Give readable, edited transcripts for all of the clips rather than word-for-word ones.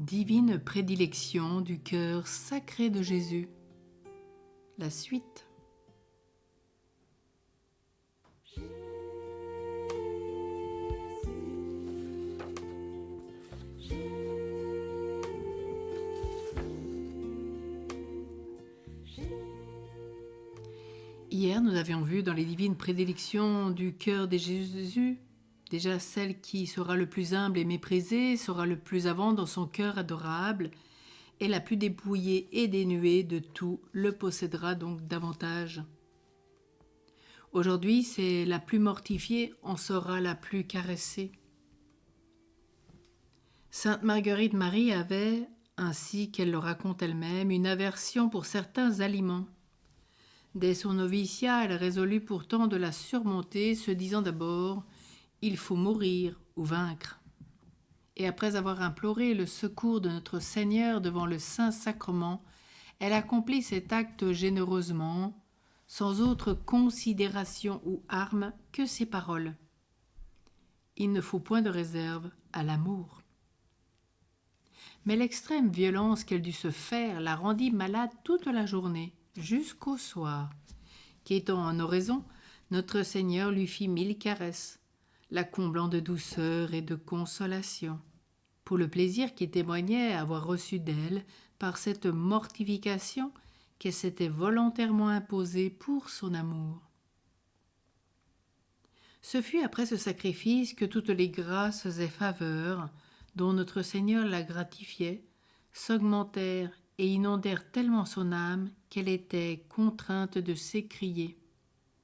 Divine prédilection du cœur sacré de Jésus. La suite. Hier, nous avions vu dans les divines prédilections du cœur de Jésus, déjà celle qui sera le plus humble et méprisée, sera le plus avant dans son cœur adorable, et la plus dépouillée et dénuée de tout le possédera donc davantage. Aujourd'hui, c'est la plus mortifiée en sera la plus caressée. Sainte Marguerite Marie avait, ainsi qu'elle le raconte elle-même, une aversion pour certains aliments. Dès son noviciat, elle résolut pourtant de la surmonter, se disant d'abord « il faut mourir ou vaincre ». Et après avoir imploré le secours de notre Seigneur devant le Saint-Sacrement, elle accomplit cet acte généreusement, sans autre considération ou arme que ses paroles. Il ne faut point de réserve à l'amour. Mais l'extrême violence qu'elle dut se faire la rendit malade toute la journée, jusqu'au soir, qu'étant en oraison, notre Seigneur lui fit 1000 caresses, la comblant de douceur et de consolation, pour le plaisir qu'il témoignait avoir reçu d'elle par cette mortification qu'elle s'était volontairement imposée pour son amour. Ce fut après ce sacrifice que toutes les grâces et faveurs dont notre Seigneur la gratifiait s'augmentèrent et inondèrent tellement son âme qu'elle était contrainte de s'écrier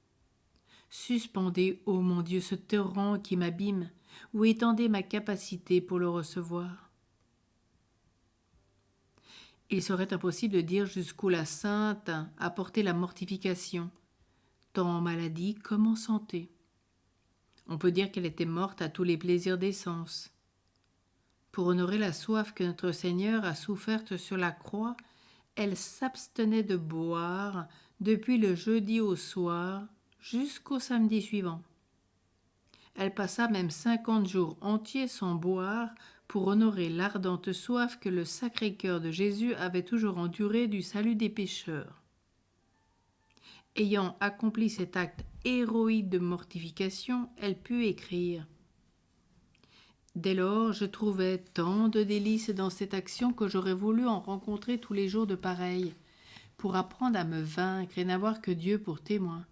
« Suspendez, ô mon Dieu, ce torrent qui m'abîme, ou étendez ma capacité pour le recevoir. » Il serait impossible de dire jusqu'où la sainte a porté la mortification, tant en maladie comme en santé. On peut dire qu'elle était morte à tous les plaisirs des sens. Pour honorer la soif que notre Seigneur a soufferte sur la croix, elle s'abstenait de boire depuis le jeudi au soir jusqu'au samedi suivant. Elle passa même 50 jours entiers sans boire pour honorer l'ardente soif que le Sacré-Cœur de Jésus avait toujours endurée du salut des pécheurs. Ayant accompli cet acte héroïque de mortification, elle put écrire « Dès lors, je trouvais tant de délices dans cette action que j'aurais voulu en rencontrer tous les jours de pareil, pour apprendre à me vaincre et n'avoir que Dieu pour témoin.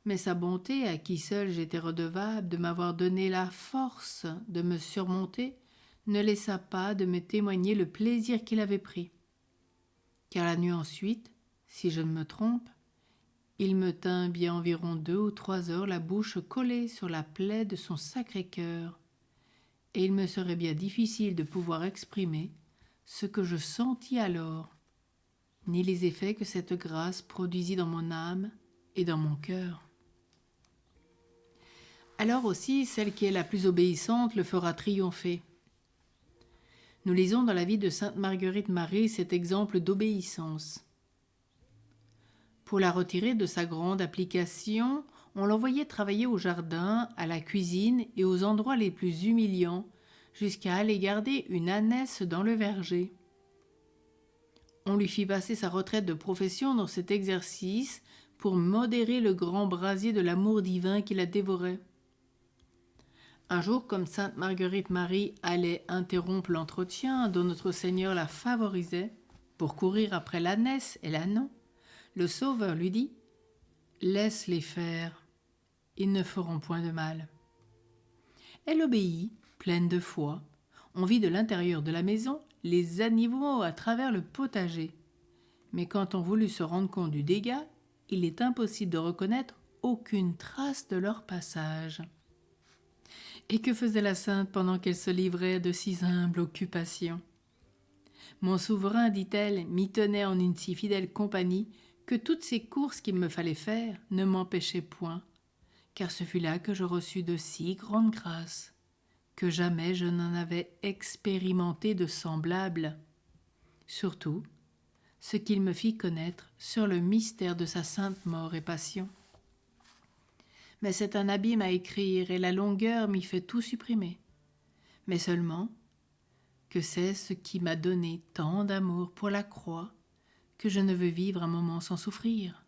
Mais sa bonté, à qui seule j'étais redevable de m'avoir donné la force de me surmonter, ne laissa pas de me témoigner le plaisir qu'il avait pris. Car la nuit ensuite, si je ne me trompe, il me tint bien environ 2 ou 3 heures la bouche collée sur la plaie de son Sacré-Cœur, et il me serait bien difficile de pouvoir exprimer ce que je sentis alors, ni les effets que cette grâce produisit dans mon âme et dans mon cœur. Alors aussi, celle qui est la plus obéissante le fera triompher. Nous lisons dans la vie de Sainte Marguerite Marie cet exemple d'obéissance. Pour la retirer de sa grande application, on l'envoyait travailler au jardin, à la cuisine et aux endroits les plus humiliants, jusqu'à aller garder une ânesse dans le verger. On lui fit passer sa retraite de profession dans cet exercice pour modérer le grand brasier de l'amour divin qui la dévorait. Un jour, comme Sainte Marguerite Marie allait interrompre l'entretien dont notre Seigneur la favorisait pour courir après l'ânesse et l'ânon, le Sauveur lui dit « Laisse-les faire, ils ne feront point de mal. » Elle obéit, pleine de foi. On vit de l'intérieur de la maison les animaux à travers le potager. Mais quand on voulut se rendre compte du dégât, il est impossible de reconnaître aucune trace de leur passage. Et que faisait la sainte pendant qu'elle se livrait de si humbles occupations ? Mon souverain, dit-elle, m'y tenait en une si fidèle compagnie que toutes ces courses qu'il me fallait faire ne m'empêchaient point, car ce fut là que je reçus de si grandes grâces, que jamais je n'en avais expérimenté de semblable. Surtout, ce qu'il me fit connaître sur le mystère de sa sainte mort et passion. Mais c'est un abîme à écrire, et la longueur m'y fait tout supprimer. Mais seulement, que c'est ce qui m'a donné tant d'amour pour la croix que je ne veux vivre un moment sans souffrir.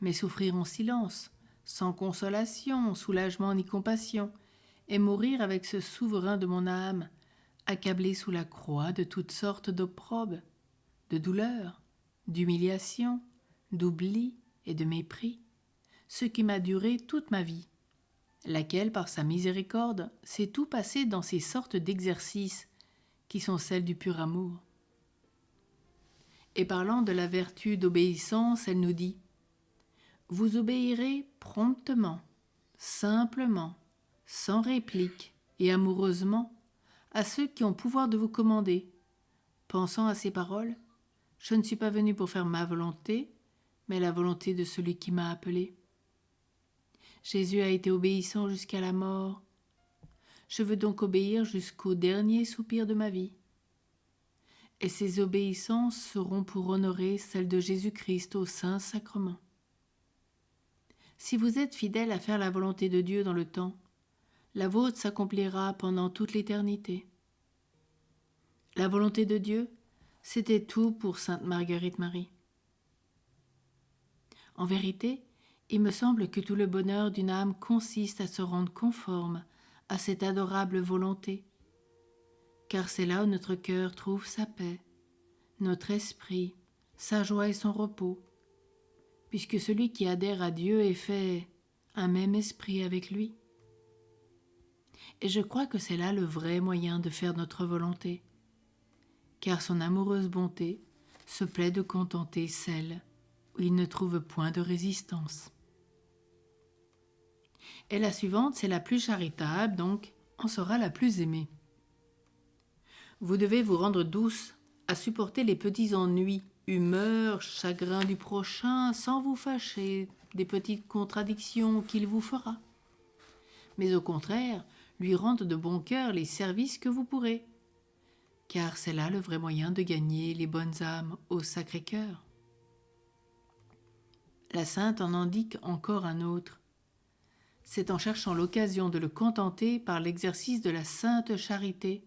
Mais souffrir en silence, sans consolation, soulagement ni compassion, et mourir avec ce souverain de mon âme, accablé sous la croix de toutes sortes d'opprobes, de douleurs, d'humiliations, d'oubli et de mépris, ce qui m'a duré toute ma vie, laquelle, par sa miséricorde, s'est tout passé dans ces sortes d'exercices qui sont celles du pur amour. Et parlant de la vertu d'obéissance, elle nous dit « Vous obéirez promptement, simplement, sans réplique et amoureusement à ceux qui ont pouvoir de vous commander, pensant à ces paroles, je ne suis pas venu pour faire ma volonté, mais la volonté de celui qui m'a appelé. Jésus a été obéissant jusqu'à la mort. Je veux donc obéir jusqu'au dernier soupir de ma vie. Et ces obéissances seront pour honorer celle de Jésus-Christ au Saint-Sacrement. Si vous êtes fidèle à faire la volonté de Dieu dans le temps, la vôtre s'accomplira pendant toute l'éternité. La volonté de Dieu, c'était tout pour sainte Marguerite Marie. En vérité, il me semble que tout le bonheur d'une âme consiste à se rendre conforme à cette adorable volonté, car c'est là où notre cœur trouve sa paix, notre esprit, sa joie et son repos, puisque celui qui adhère à Dieu est fait un même esprit avec lui. Et je crois que c'est là le vrai moyen de faire notre volonté, car son amoureuse bonté se plaît de contenter celle où il ne trouve point de résistance. Et la suivante, c'est la plus charitable, donc en sera la plus aimée. Vous devez vous rendre douce à supporter les petits ennuis, humeurs, chagrins du prochain, sans vous fâcher des petites contradictions qu'il vous fera. Mais au contraire, lui rendre de bon cœur les services que vous pourrez, car c'est là le vrai moyen de gagner les bonnes âmes au Sacré-Cœur. La Sainte en indique encore un autre. C'est en cherchant l'occasion de le contenter par l'exercice de la sainte charité,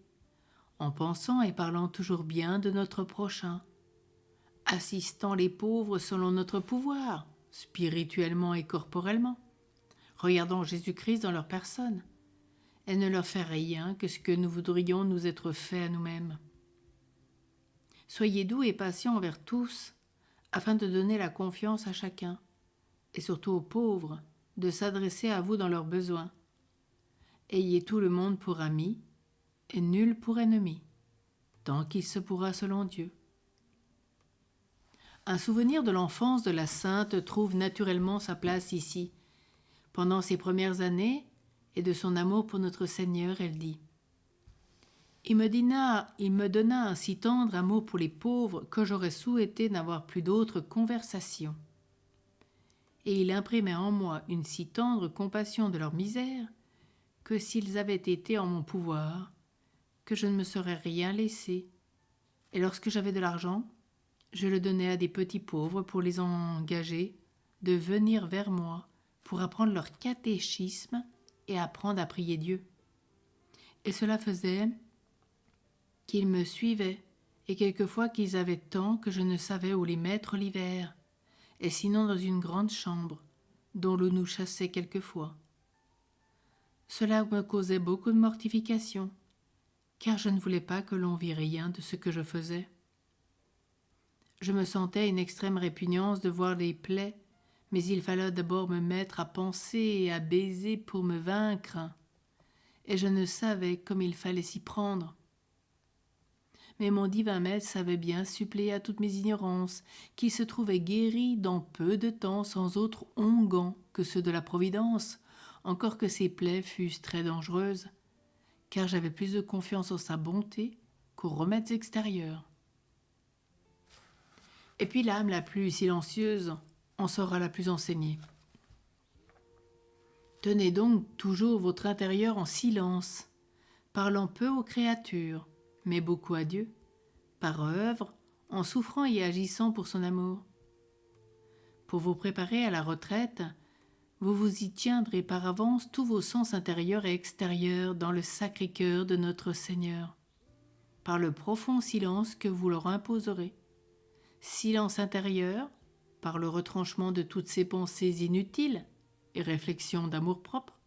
en pensant et parlant toujours bien de notre prochain, assistant les pauvres selon notre pouvoir, spirituellement et corporellement, regardant Jésus-Christ dans leur personne, et ne leur faire rien que ce que nous voudrions nous être fait à nous-mêmes. Soyez doux et patients envers tous, afin de donner la confiance à chacun, et surtout aux pauvres, de s'adresser à vous dans leurs besoins. Ayez tout le monde pour ami, et nul pour ennemi, tant qu'il se pourra selon Dieu. Un souvenir de l'enfance de la Sainte trouve naturellement sa place ici. Pendant ses premières années, et de son amour pour notre Seigneur, elle dit « Il me donna un si tendre amour pour les pauvres que j'aurais souhaité n'avoir plus d'autre conversation. Et il imprimait en moi une si tendre compassion de leur misère que s'ils avaient été en mon pouvoir, que je ne me serais rien laissé. Et lorsque j'avais de l'argent, je le donnais à des petits pauvres pour les engager de venir vers moi pour apprendre leur catéchisme et apprendre à prier Dieu. Et cela faisait qu'ils me suivaient, et quelquefois qu'ils avaient tant que je ne savais où les mettre l'hiver, et sinon dans une grande chambre, dont l'eau nous chassait quelquefois. Cela me causait beaucoup de mortification, car je ne voulais pas que l'on vît rien de ce que je faisais. Je me sentais une extrême répugnance de voir les plaies, mais il fallait d'abord me mettre à penser et à baiser pour me vaincre, et je ne savais comme il fallait s'y prendre. Mais mon divin maître savait bien suppléer à toutes mes ignorances, qu'il se trouvait guéri dans peu de temps sans autre onguent que ceux de la Providence, encore que ces plaies fussent très dangereuses, car j'avais plus de confiance en sa bonté qu'aux remèdes extérieurs. Et puis l'âme la plus silencieuse en sera la plus enseignée. Tenez donc toujours votre intérieur en silence, parlant peu aux créatures, mais beaucoup à Dieu, par œuvre, en souffrant et agissant pour son amour. Pour vous préparer à la retraite, vous vous y tiendrez par avance tous vos sens intérieurs et extérieurs dans le Sacré-Cœur de notre Seigneur. par le profond silence que vous leur imposerez. Silence intérieur, par le retranchement de toutes ces pensées inutiles et réflexions d'amour-propre,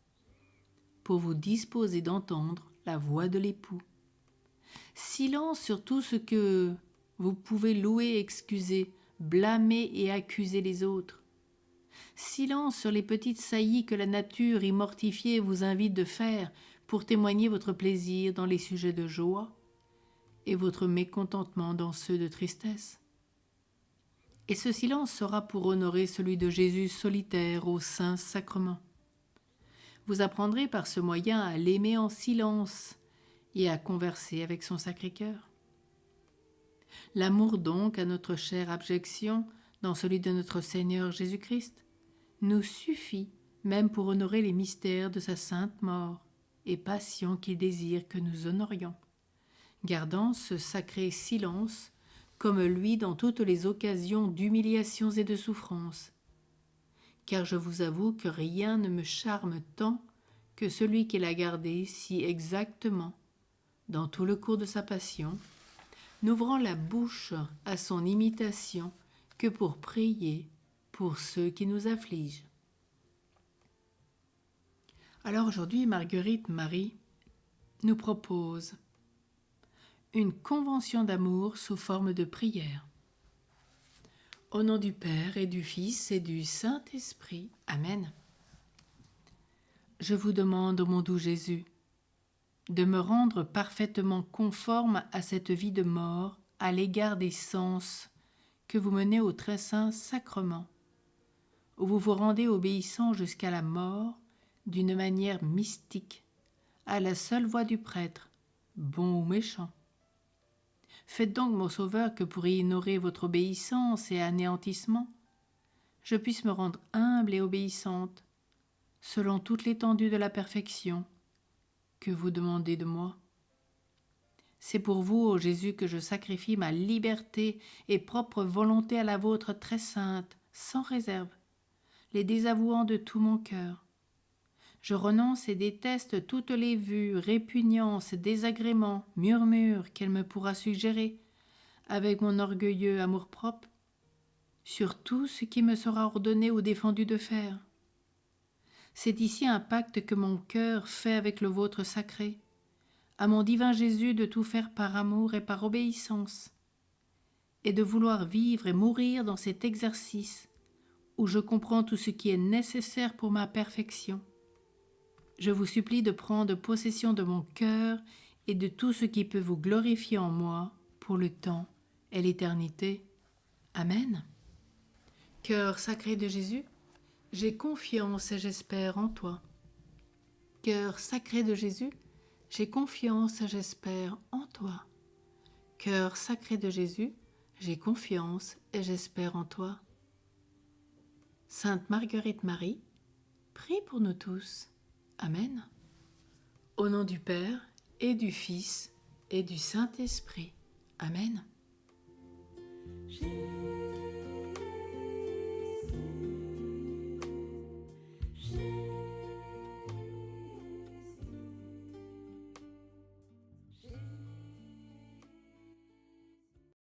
pour vous disposer d'entendre la voix de l'époux. Silence sur tout ce que vous pouvez louer et excuser, blâmer et accuser les autres. Silence sur les petites saillies que la nature immortifiée vous invite de faire pour témoigner votre plaisir dans les sujets de joie et votre mécontentement dans ceux de tristesse. Et ce silence sera pour honorer celui de Jésus solitaire au saint sacrement. Vous apprendrez par ce moyen à l'aimer en silence et à converser avec son Sacré-Cœur. L'amour donc, à notre chère abjection, dans celui de notre Seigneur Jésus-Christ, nous suffit même pour honorer les mystères de sa sainte mort et passion qu'il désire que nous honorions, gardant ce sacré silence comme lui dans toutes les occasions d'humiliations et de souffrances. Car je vous avoue que rien ne me charme tant que celui qui l'a gardé si exactement dans tout le cours de sa passion, n'ouvrant la bouche à son imitation que pour prier pour ceux qui nous affligent. Alors aujourd'hui, Marguerite Marie nous propose une convention d'amour sous forme de prière. Au nom du Père et du Fils et du Saint-Esprit. Amen. Je vous demande, ô mon doux Jésus, de me rendre parfaitement conforme à cette vie de mort à l'égard des sens que vous menez au très saint sacrement, où vous vous rendez obéissant jusqu'à la mort d'une manière mystique, à la seule voix du prêtre, bon ou méchant. Faites donc, mon Sauveur, que pour ignorer votre obéissance et anéantissement, je puisse me rendre humble et obéissante, selon toute l'étendue de la perfection que vous demandez de moi. C'est pour vous, ô Jésus, que je sacrifie ma liberté et propre volonté à la vôtre très sainte, sans réserve, les désavouant de tout mon cœur. Je renonce et déteste toutes les vues, répugnances, désagréments, murmures qu'elle me pourra suggérer, avec mon orgueilleux amour-propre, sur tout ce qui me sera ordonné ou défendu de faire. C'est ici un pacte que mon cœur fait avec le vôtre sacré, à mon divin Jésus de tout faire par amour et par obéissance, et de vouloir vivre et mourir dans cet exercice où je comprends tout ce qui est nécessaire pour ma perfection. Je vous supplie de prendre possession de mon cœur et de tout ce qui peut vous glorifier en moi pour le temps et l'éternité. Amen. Cœur sacré de Jésus, j'ai confiance et j'espère en toi. Cœur sacré de Jésus, j'ai confiance et j'espère en toi. Cœur sacré de Jésus, j'ai confiance et j'espère en toi. Sainte Marguerite Marie, prie pour nous tous. Amen. Au nom du Père et du Fils et du Saint-Esprit. Amen.